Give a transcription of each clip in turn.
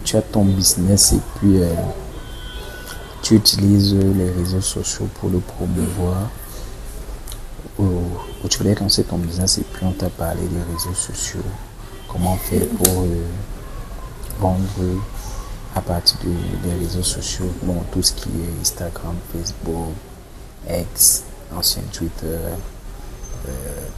tu as ton business et puis tu utilises les réseaux sociaux pour le promouvoir, ou tu voulais lancer ton business et puis on t'a parlé des réseaux sociaux, comment faire pour vendre à partir des réseaux sociaux, bon, tout ce qui est Instagram, Facebook, X, ancien Twitter,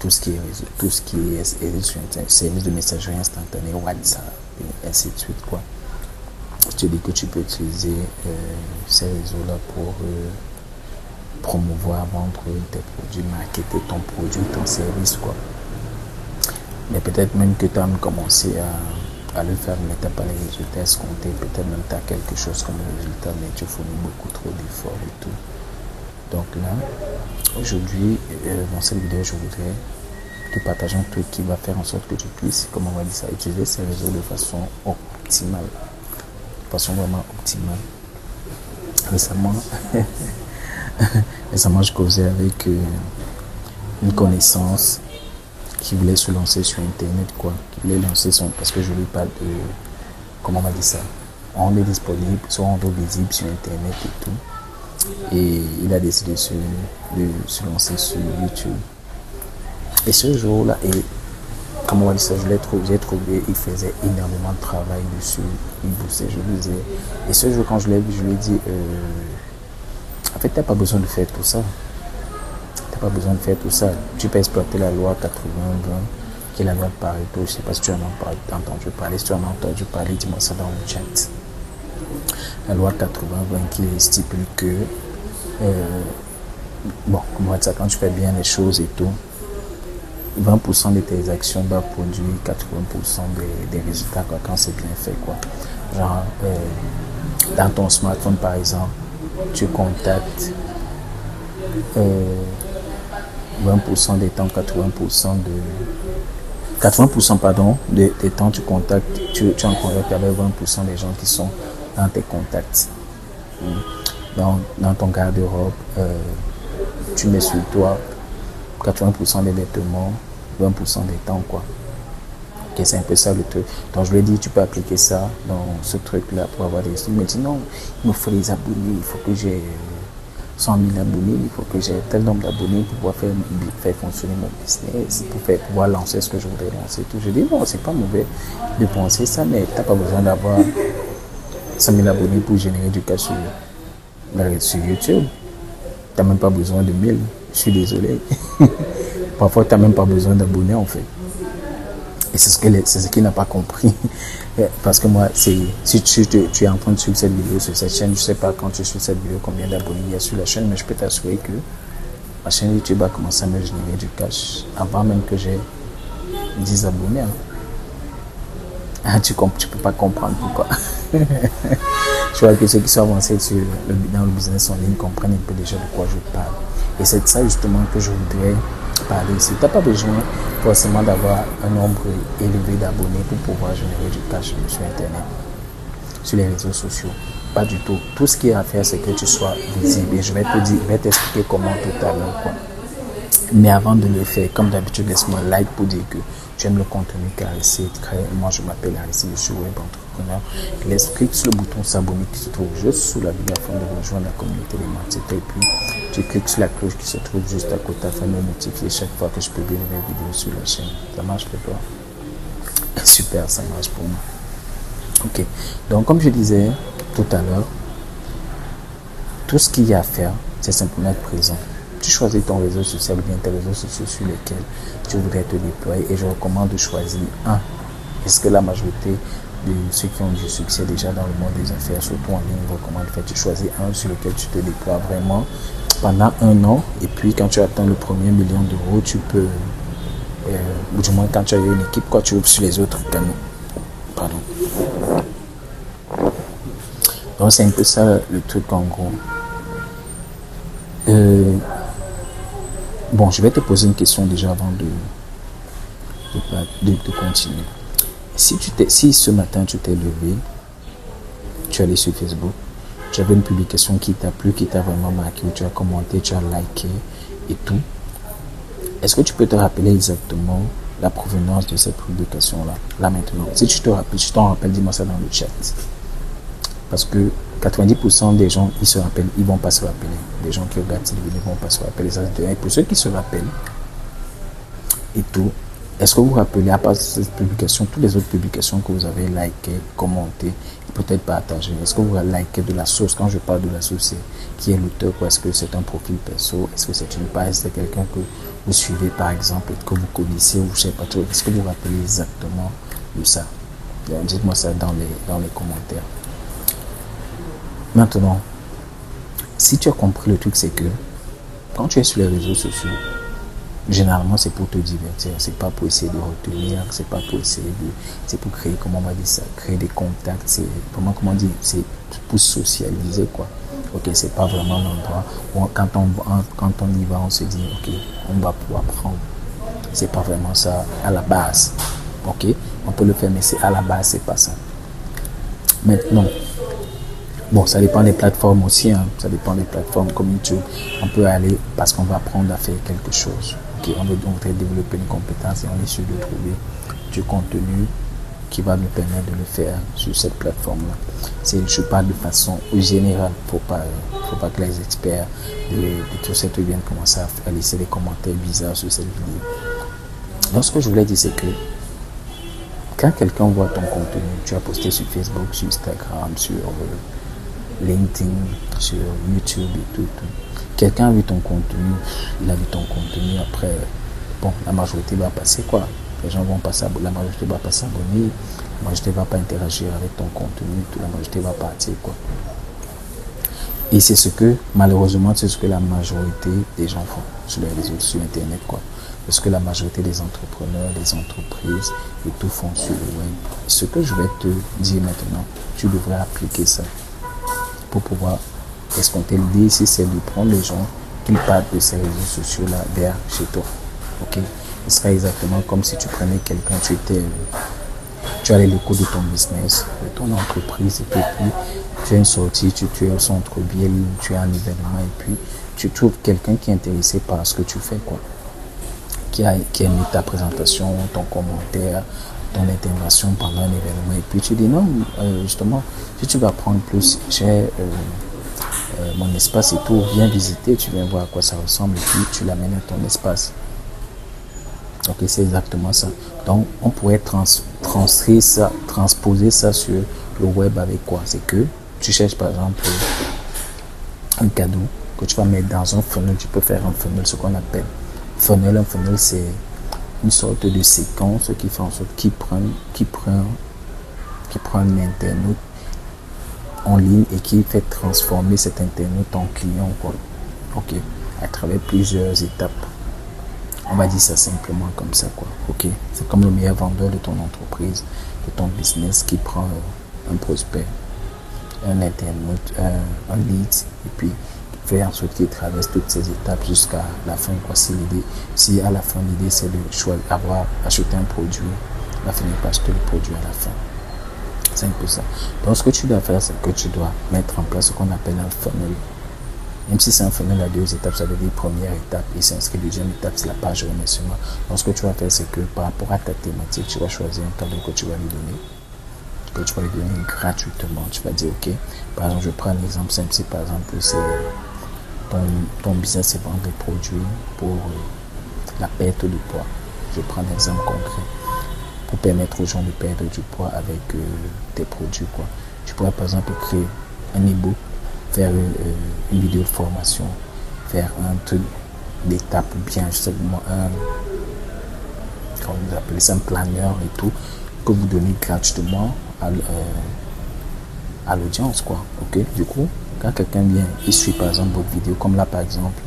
tout ce qui est service de messagerie instantanée, WhatsApp, et ainsi de suite, quoi. Je te dis que tu peux utiliser ces réseaux-là pour promouvoir, vendre tes produits, marketer ton produit, ton service, quoi. Mais peut-être même que tu as commencé à le faire, mais tu n'as pas les résultats escomptés. Peut-être même tu as quelque chose comme résultat, mais tu fournis beaucoup trop d'efforts et tout. Donc là, aujourd'hui, dans cette vidéo, je voudrais te partager un truc qui va faire en sorte que tu puisses, comment on va dire ça, utiliser ces réseaux de façon optimale. De façon vraiment optimale. Récemment, je causais avec une connaissance qui voulait se lancer sur Internet, quoi. Qui voulait lancer son... Parce que je lui parle de... Comment on va dire ça? On est disponible, soit on est visible sur Internet et tout. Et il a décidé de se lancer sur YouTube. Et ce jour-là, comment on va dire ça, j'ai trouvé, il faisait énormément de travail dessus. Il bossait, je lui disais. Et ce jour, quand je l'ai vu, je lui ai dit, en fait, tu n'as pas besoin de faire tout ça. Tu n'as pas besoin de faire tout ça. Tu peux exploiter la loi 80-20, qui est la loi de Pareto. Je ne sais pas si tu en as entendu parler. Si tu en as entendu parler, dis-moi ça dans le chat. La loi 80-20 qui stipule que, bon, comment dire ça, quand tu fais bien les choses et tout, 20% de tes actions va produire 80% des résultats, quoi, quand c'est bien fait, quoi. Genre, dans ton smartphone, par exemple, tu contactes 20% des temps, 80% pardon, des temps tu contactes, tu es en contact avec 20% des gens qui sont dans tes contacts. Dans ton garde-robe, tu mets sur toi 80% des vêtements, 20% des temps, quoi. Ok, c'est un peu ça le truc. Donc je lui ai dit, tu peux appliquer ça dans ce truc-là pour avoir des résultats. Il m'a dit non, il me faut les abonnés, il faut que j'ai 100 000 abonnés, il faut que j'ai tel nombre d'abonnés pour pouvoir faire fonctionner mon business, pour pouvoir lancer ce que je voudrais lancer. Tout. Je dis non, c'est pas mauvais de penser ça, mais tu n'as pas besoin d'avoir 100 000 abonnés pour générer du cash sur YouTube. Tu n'as même pas besoin de 1000, je suis désolé. Parfois, tu n'as même pas besoin d'abonnés en fait. Et c'est ce qu'il n'a pas compris. Parce que moi, si tu es en train de suivre cette vidéo sur cette chaîne, je ne sais pas quand tu suis cette vidéo combien d'abonnés il y a sur la chaîne, mais je peux t'assurer que ma chaîne YouTube a commencé à me générer du cash avant même que j'ai 10 abonnés. Hein. Ah, tu ne peux pas comprendre pourquoi. Je vois que ceux qui sont avancés dans le business en ligne comprennent un peu déjà de quoi je parle. Et c'est de ça justement que je voudrais parler ici. Tu n'as pas besoin forcément d'avoir un nombre élevé d'abonnés pour pouvoir générer du cash sur Internet, sur les réseaux sociaux. Pas du tout. Tout ce qu'il y a à faire, c'est que tu sois visible. Et je vais t'expliquer comment tout à l'heure, quoi. Mais avant de le faire, comme d'habitude, laisse-moi un like pour dire que tu aimes le contenu caressé. Moi, je m'appelle Aristide, je suis web entrepreneur. Clique sur le bouton s'abonner qui se trouve juste sous la vidéo afin de rejoindre la communauté des marketeurs. Et puis, tu cliques sur la cloche qui se trouve juste à côté afin de me notifier chaque fois que je publie une nouvelle vidéo sur la chaîne. Ça marche pour toi? Super, ça marche pour moi. Ok. Donc, comme je disais tout à l'heure, tout ce qu'il y a à faire, c'est simplement être présent. Tu choisis ton réseau social ou bien tes réseaux sociaux sur lesquels tu voudrais te déployer et je recommande de choisir un. Est-ce que la majorité de ceux qui ont du succès déjà dans le monde des affaires, surtout en ligne, recommande de faire, tu choisis un sur lequel tu te déploies vraiment pendant un an et puis quand tu atteins le premier million d'euros, tu peux, ou du moins quand tu as une équipe, quoi, tu ouvres sur les autres canaux. Pardon. Donc c'est un peu ça le truc en gros. Bon, je vais te poser une question déjà avant de continuer. Si ce matin tu t'es levé, tu es allé sur Facebook, tu avais une publication qui t'a plu, qui t'a vraiment marqué, où tu as commenté, tu as liké et tout, est-ce que tu peux te rappeler exactement la provenance de cette publication-là, là maintenant? Si tu t'en rappelles, dis-moi ça dans le chat. Parce que 90% des gens, ils se rappellent, ils vont pas se rappeler. Les gens qui regardent cette vidéo ne vont pas se rappeler. Ça, et pour ceux qui se rappellent et tout, est-ce que vous vous rappelez, à part cette publication, toutes les autres publications que vous avez likées, commentées, peut-être partagées, est-ce que vous avez liké de la source? Quand je parle de la source, c'est qui est l'auteur, ou est-ce que c'est un profil perso? Est-ce que c'est une page? C'est quelqu'un que vous suivez, par exemple, et que vous connaissez, ou je sais pas trop. Est-ce que vous vous rappelez exactement de ça? Dites-moi ça dans les commentaires. Maintenant, si tu as compris le truc, c'est que quand tu es sur les réseaux sociaux, généralement c'est pour te divertir, c'est pas pour essayer de retenir, c'est pas pour essayer de, c'est pour créer, comment on va dire ça, créer des contacts, c'est comment on dit, c'est pour socialiser quoi. Ok, c'est pas vraiment l'endroit où quand on y va, on se dit ok, on va pouvoir prendre. C'est pas vraiment ça à la base. Ok, on peut le faire, mais c'est à la base, c'est pas ça. Maintenant, bon, ça dépend des plateformes aussi, hein. Ça dépend des plateformes comme YouTube. On peut aller parce qu'on va apprendre à faire quelque chose. Okay, on veut donc développer une compétence et on est sûr de trouver du contenu qui va nous permettre de le faire sur cette plateforme-là. Je parle de façon générale. Faut pas que les experts de tout ça viennent commencer à laisser des commentaires bizarres sur cette vidéo. Donc, ce que je voulais dire, c'est que quand quelqu'un voit ton contenu, tu as posté sur Facebook, sur Instagram, sur LinkedIn, sur YouTube et tout. Quelqu'un a vu ton contenu, il a vu ton contenu, après, bon, la majorité va passer quoi. Les gens vont passer, la majorité va pas s'abonner, la majorité va pas interagir avec ton contenu, la majorité va partir quoi. Et c'est ce que, malheureusement, c'est ce que la majorité des gens font sur les réseaux, sur Internet quoi. C'est ce que la majorité des entrepreneurs, des entreprises et tout font sur le web. Ce que je vais te dire maintenant, tu devrais appliquer ça pour pouvoir escompter. L'idée ici, c'est de prendre les gens qui partent de ces réseaux sociaux-là vers chez toi. Ok, ce sera exactement comme si tu prenais quelqu'un, tu as les locaux de ton business, de ton entreprise, et puis tu as une sortie, tu es au centre-ville, tu as un événement, et puis tu trouves quelqu'un qui est intéressé par ce que tu fais, quoi. Qui a aimé ta présentation, ton commentaire, ton intervention pendant un événement, et puis tu dis non, justement, si tu vas prendre plus, j'ai mon espace et tout, viens visiter, tu viens voir à quoi ça ressemble, et puis tu l'amènes à ton espace. Ok, c'est exactement ça. Donc, on pourrait transposer ça sur le web avec quoi? C'est que tu cherches par exemple un cadeau que tu vas mettre dans un funnel. Tu peux faire un funnel, ce qu'on appelle funnel. Un funnel, c'est une sorte de séquence qui fait en sorte qu'il prend l'internaute en ligne et qui fait transformer cet internaute en client, quoi. Ok, à travers plusieurs étapes. On va dire ça simplement comme ça, quoi. Ok, c'est comme le meilleur vendeur de ton entreprise, de ton business qui prend un prospect, un internaute, un lead, et puis fait en sorte qu'il traverse toutes ces étapes jusqu'à la fin, quoi. Si à la fin l'idée c'est de choisir, avoir acheté un produit, va finir par acheter le produit à la fin. C'est un peu ça. Donc ce que tu dois faire, c'est que tu dois mettre en place ce qu'on appelle un funnel. Même si c'est un funnel à 2 étapes, ça veut dire première étape et s'inscrit. Deuxième étape, c'est la page de remerciement. Donc ce que tu vas faire, c'est que par rapport à ta thématique, tu vas choisir un cadeau que tu vas lui donner. Que tu vas lui donner gratuitement. Tu vas dire, ok, par exemple, je prends un exemple simple. Si par exemple, c'est ton business, c'est vendre des produits pour la perte de poids. Je prends un exemple concret. Pour permettre aux gens de perdre du poids avec tes produits, quoi. Tu pourrais par exemple créer un e-book, faire une vidéo de formation, faire un truc d'étape bien, justement comment vous appelez ça, un planeur et tout, que vous donnez gratuitement à l'audience, quoi. Ok, du coup, quand quelqu'un vient, il suit par exemple votre vidéo, comme là par exemple,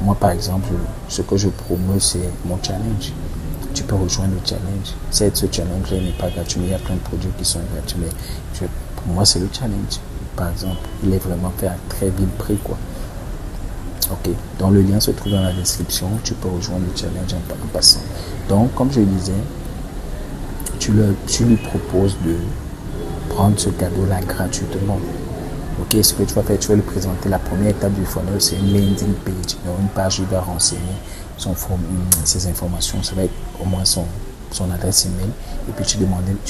moi par exemple, ce que je promeus, c'est mon challenge. Tu peux rejoindre le challenge. Certes, ce challenge-là n'est pas gratuit, mais il y a plein de produits qui sont gratuits. Mais pour moi, c'est le challenge. Par exemple, il est vraiment fait à très vil prix, quoi. Ok. Donc, le lien se trouve dans la description. Tu peux rejoindre le challenge en passant. Donc, comme je le disais, tu lui proposes de prendre ce cadeau-là gratuitement. Ok. Ce que tu vas faire, tu vas lui présenter la première étape du funnel, c'est une landing page. Donc, une page où il va renseigner ses informations. Ça va être au moins son son adresse email et puis tu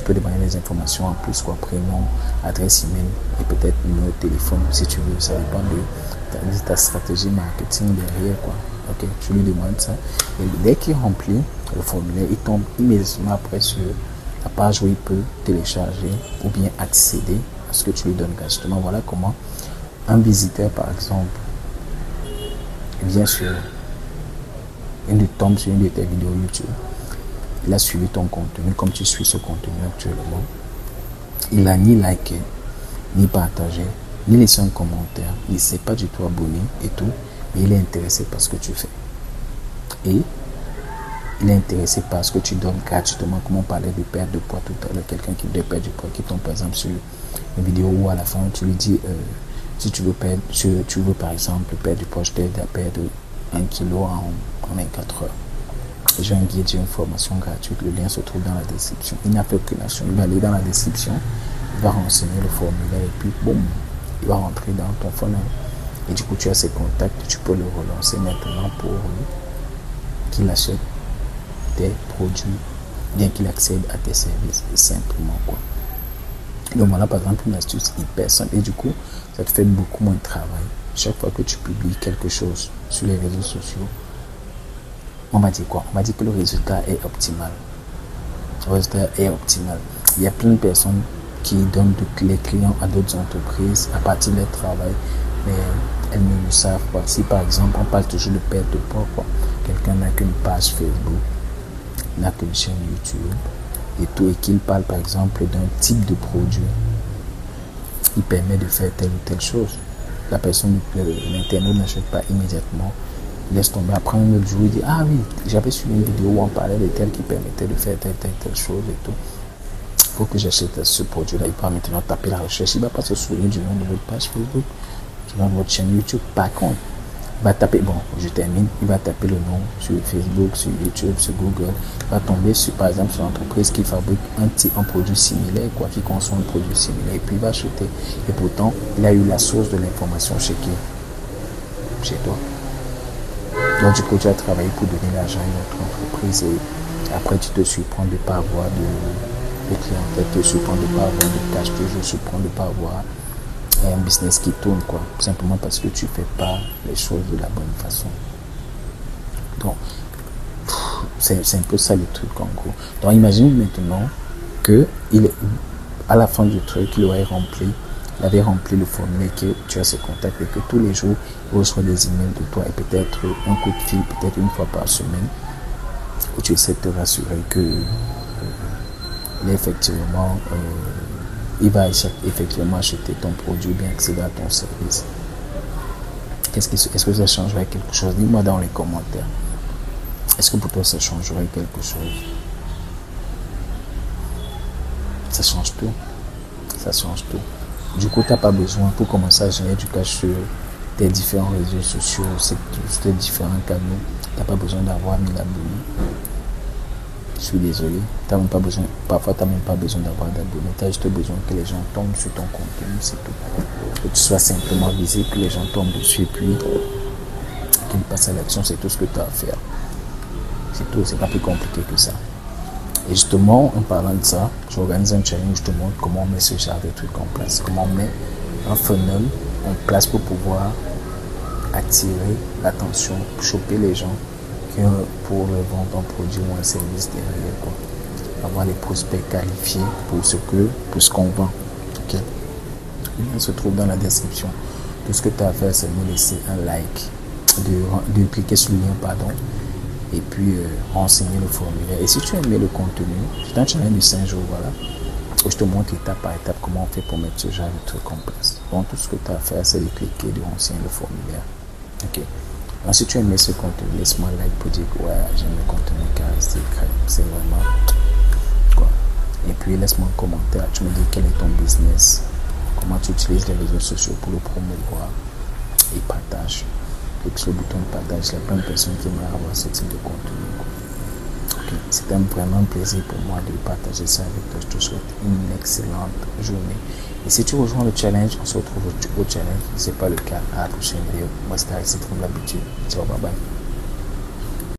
peux demander des informations en plus, quoi, prénom, adresse email et peut-être numéro de téléphone si tu veux. Ça dépend de ta stratégie marketing derrière, quoi. Ok, tu lui demandes ça et dès qu'il remplit le formulaire, il tombe immédiatement après sur la page où il peut télécharger ou bien accéder à ce que tu lui donnes gratuitement. Voilà comment un visiteur, par exemple, vient sur tombe sur une de tes vidéos YouTube. Il a suivi ton contenu comme tu suis ce contenu actuellement. Il n'a ni liké, ni partagé, ni laissé un commentaire. Il ne s'est pas du tout abonné et tout, mais il est intéressé par ce que tu fais. Et il est intéressé par ce que tu donnes gratuitement, comme on parlait de perte de poids tout à l'heure. Quelqu'un qui veut perdre du poids, qui tombe par exemple sur une vidéo où à la fin tu lui dis si tu veux par exemple perdre du poids, je t'aide à perdre 1 kg en 24 heures. J'ai un guide, j'ai une formation gratuite, le lien se trouve dans la description. Il n'a fait aucune action, il va aller dans la description, il va renseigner le formulaire et puis boum, il va rentrer dans ton funnel. Et du coup tu as ses contacts, tu peux le relancer maintenant pour qu'il achète tes produits, bien qu'il accède à tes services, simplement, quoi. Donc voilà par exemple une astuce hyper simple et du coup ça te fait beaucoup moins de travail. Chaque fois que tu publies quelque chose sur les réseaux sociaux, on va dire quoi? On va dire que le résultat est optimal. Le résultat est optimal. Il y a plein de personnes qui donnent les clients à d'autres entreprises à partir de leur travail, mais elles ne le savent pas. Si par exemple on parle toujours de perte de poids, quelqu'un n'a qu'une page Facebook, n'a qu'une chaîne YouTube et tout, et qu'il parle par exemple d'un type de produit, il permet de faire telle ou telle chose. La personne, l'internaute n'achète pas immédiatement, laisse tomber. Après un autre jour, il dit ah oui, j'avais suivi une vidéo où on parlait de tel qui permettait de faire telle chose et tout. Il faut que j'achète ce produit-là. Il va maintenant taper la recherche. Il ne va pas se souvenir du nom de votre page Facebook, du nom de votre chaîne YouTube. Par contre, il va taper, bon, je termine, il va taper le nom sur Facebook, sur YouTube, sur Google. Il va tomber sur, par exemple, sur une entreprise qui fabrique un produit similaire, quoi, qui consomme un produit similaire, et puis il va acheter. Et pourtant, il a eu la source de l'information chez qui? Chez toi. Donc, du coup, tu as travaillé pour donner l'argent à une autre entreprise et après, tu te surprends de ne pas avoir de clientèle, tu te surprends de ne pas avoir de cash, tu te surprends de ne pas avoir un business qui tourne, quoi, simplement parce que tu ne fais pas les choses de la bonne façon. Donc, c'est un peu ça le truc en gros. Donc, imagine maintenant que à la fin du truc, il avait rempli le formulaire, que tu as ses contacts et que tous les jours, il reçoit des emails de toi et peut-être un coup de fil, peut-être une fois par semaine, où tu essaies de te rassurer que effectivement, il va effectivement acheter ton produit ou bien accéder à ton service. Est-ce que ça changerait quelque chose? Dis-moi dans les commentaires. Est-ce que pour toi ça changerait quelque chose? Ça change tout. Ça change tout. Du coup, tu n'as pas besoin pour commencer à générer du cash sur tes différents réseaux sociaux, tes différents canaux. Tu n'as pas besoin d'avoir 1000 abonnés. Je suis désolé, parfois tu n'as même pas besoin d'avoir d'abonnés, tu as juste besoin que les gens tombent sur ton contenu, c'est tout. Que tu sois simplement visible, que les gens tombent dessus et puis qu'ils passent à l'action, c'est tout ce que tu as à faire. C'est tout, c'est pas plus compliqué que ça. Et justement, en parlant de ça, j'organise un challenge, je te montre comment on met ce genre de trucs en place, comment on met un funnel en place pour pouvoir attirer l'attention, choper les gens pour leur vendre un produit ou un service derrière, quoi. Avoir les prospects qualifiés pour ce qu'on vend. Okay. Le lien se trouve dans la description. Tout ce que tu as à faire, c'est de me laisser un like, de cliquer sur le lien, pardon, et puis renseigner le formulaire. Et si tu as aimé le contenu, c'est un challenge de 5 jours, voilà, où je te montre étape par étape comment on fait pour mettre ce genre de truc en place. Donc tout ce que tu as à faire, c'est de cliquer, de renseigner le formulaire. Ok. Alors, si tu as aimé ce contenu, laisse-moi un like pour dire que ouais, j'aime le contenu car c'est vraiment quoi. Et puis laisse-moi un commentaire, tu me dis quel est ton business, comment tu utilises les réseaux sociaux pour le promouvoir et partage. Clique sur le bouton de partage, il y a plein de personnes qui aimeraient avoir ce type de contenu, quoi. Okay. C'était vraiment un plaisir pour moi de partager ça avec toi. Je te souhaite une excellente journée. Et si tu rejoins le challenge, on se retrouve au challenge. Si ce n'est pas le cas, à la prochaine vidéo. Moi, c'était Alexis, comme d'habitude. Ciao, bye bye.